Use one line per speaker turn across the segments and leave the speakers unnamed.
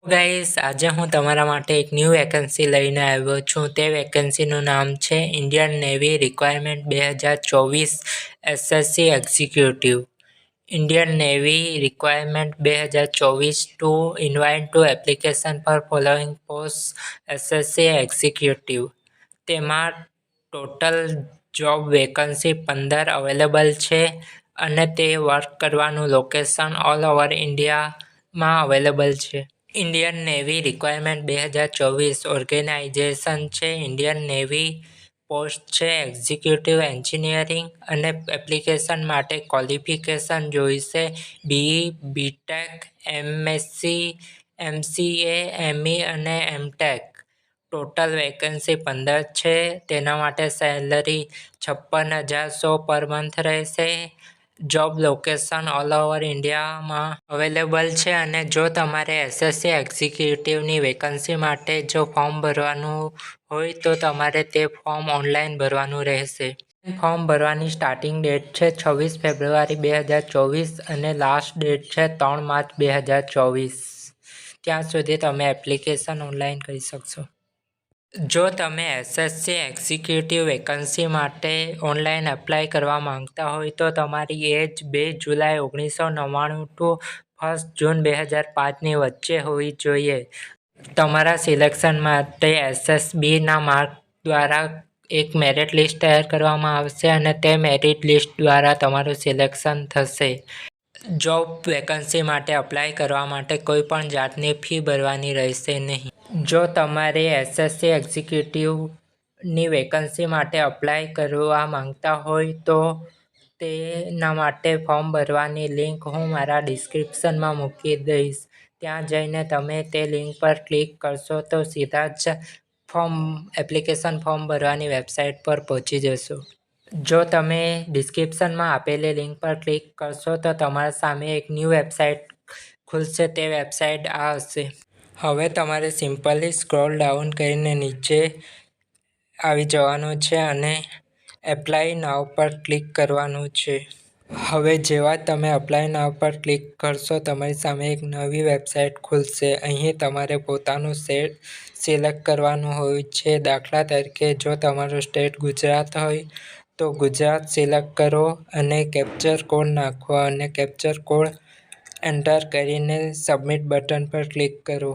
Guys, આજે હું તમારા માટે એક ન્યૂ વેકેન્સી લઈને આવ્યો છું. તે વેકેન્સીનું નામ છે Indian navy requirement 2024 SSC executive. Indian navy requirement 2024 to invite to application for following post SSC executive. તેમાં ટોટલ જોબ વેકન્સી 15 અવેલેબલ છે અને તે વર્ક કરવાનું લોકેશન ઓલ ઓવર ઇન્ડિયામાં અવેલેબલ છે. ઇન્ડિયન નેવી રિક્વાયરમેન્ટ 2024 ઓર્ગેનાઇઝેશન છે ઇન્ડિયન નેવી. પોસ્ટ છે executive engineering અને એપ્લિકેશન માટે ક્વોલિફિકેશન જોઈશે BE, BTech, MSc, MCA, ME અને MTech. ટોટલ વેકન્સી 15 છે. તેના માટે સેલરી 56,100 પર મંથ રહેશે. જોબ લોકેશન ઓલ ઓવર ઇન્ડિયામાં અવેલેબલ છે અને જો તમારે એસએસસી એક્ઝિક્યુટિવની વેકન્સી માટે જો ફોર્મ ભરવાનું હોય તો તમારે તે ફોર્મ ઓનલાઈન ભરવાનું રહેશે. ફોર્મ ભરવાની સ્ટાર્ટિંગ ડેટ છે 26 ફેબ્રુઆરી 2024 અને લાસ્ટ ડેટ છે 3 માર્ચ 2024. ત્યાં સુધી તમે એપ્લિકેશન ઓનલાઈન કરી શકશો. જો તમે એસએસસી એક્ઝિક્યુટિવ વેકન્સી માટે ઓનલાઈન એપ્લાય કરવા માંગતા હોય તો તમારી એજ 2 જુલાઈ 1999 ટુ 1 જૂન 2005ની વચ્ચે હોવી જોઈએ. તમારા સિલેક્શન માટે એસએસબીના માર્ક દ્વારા એક મેરિટ લિસ્ટ તૈયાર કરવામાં આવશે અને તે મેરિટ લિસ્ટ દ્વારા તમારું સિલેક્શન થશે. જોબ વેકન્સી માટે અપ્લાય કરવા માટે કોઈ પણ જાતની ફી ભરવાની રહેશે નહીં. જો તમારે એસએસસી એક્ઝિક્યુટિવની વેકન્સી માટે અપ્લાય કરવા માંગતા હોય તો તેના માટે ફોર્મ ભરવાની લિંક હું મારા ડિસ્ક્રિપ્શનમાં મૂકી દઈશ. ત્યાં જઈને તમે તે લિંક પર ક્લિક કરશો તો સીધા જ એપ્લિકેશન ફોર્મ ભરવાની વેબસાઇટ પર પહોંચી જશો. જો તમે ડિસ્ક્રિપ્શનમાં આપેલી લિંક પર ક્લિક કરશો તો તમારા સામે એક ન્યૂ વેબસાઇટ ખુલશે. તે વેબસાઇટ આ હશે. હવે તમારે સિમ્પલી સ્ક્રોલ ડાઉન કરીને નીચે આવી જવાનું છે અને એપ્લાય નાઉ પર ક્લિક કરવાનું છે. હવે જેવા તમે એપ્લાય નાઉ પર ક્લિક કરશો તમારી સામે એક નવી વેબસાઇટ ખુલશે. અહીં તમારે પોતાનું સ્ટેટ સિલેક્ટ કરવાનું હોય છે. દાખલા તરીકે જો તમારું સ્ટેટ ગુજરાત હોય તો ગુજરાત સિલેક્ટ કરો અને કેપ્ચર કોડ નાખો અને કેપ્ચર કોડ એન્ટર કરીને સબમિટ બટન પર ક્લિક કરો.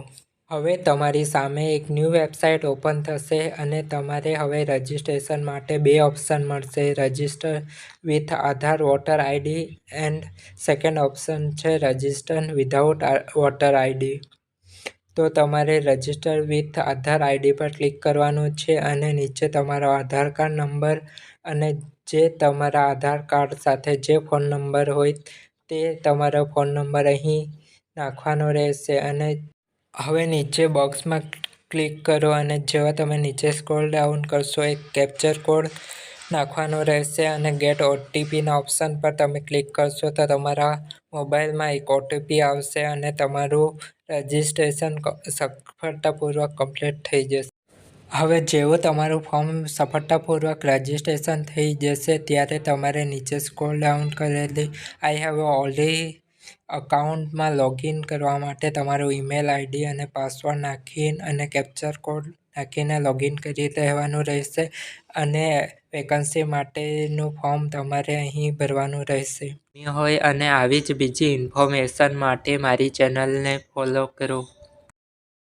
હવે તમારી સામે એક ન્યૂ વેબસાઇટ ઓપન થશે અને તમારે હવે રજિસ્ટ્રેશન માટે 2 ઓપ્શન મળશે. Register with Aadhaar voter ID and second option છે રજિસ્ટર વિધાઉટ વોટર આઈડી. તો તમારે રજિસ્ટર વિથ આધાર આઈડી પર ક્લિક કરવાનું છે અને નીચે તમારો આધાર કાર્ડ નંબર અને જે તમારા આધાર કાર્ડ સાથે જે ફોન નંબર હોય તે તમારો ફોન નંબર અહીં નાખવાનો રહેશે અને હવે નીચે બોક્સમાં ક્લિક કરો અને જેવા તમે નીચે સ્ક્રોલ ડાઉન કરશો એક કેપ્ચર કોડ નાખવાનો રહેશે અને ગેટ ઓટીપીના ઓપ્શન પર તમે ક્લિક કરશો તો તમારા મોબાઈલમાં એક ઓટીપી આવશે અને તમારું રજિસ્ટ્રેશન સફળતાપૂર્વક કમ્પ્લીટ થઈ જશે. હવે જેવું તમારું ફોર્મ સફળતાપૂર્વક રજિસ્ટ્રેશન થઈ જશે ત્યારે તમારે નીચે સ્ક્રોલ ડાઉન કરેલી આઈ હેવ ઓલરેડી અકાઉન્ટમાં લોગિન કરવા માટે તમારું ઈમેલ આઈડી અને પાસવર્ડ નાખી અને કેપ્ચર કોડ નાખીને લોગિન કરી રહેવાનું રહેશે અને વેકન્સી માટેનું ફોર્મ તમારે અહીં ભરવાનું રહેશે. હોય અને આવી જ બીજી ઇન્ફોર્મેશન માટે મારી ચેનલને ફોલો કરો.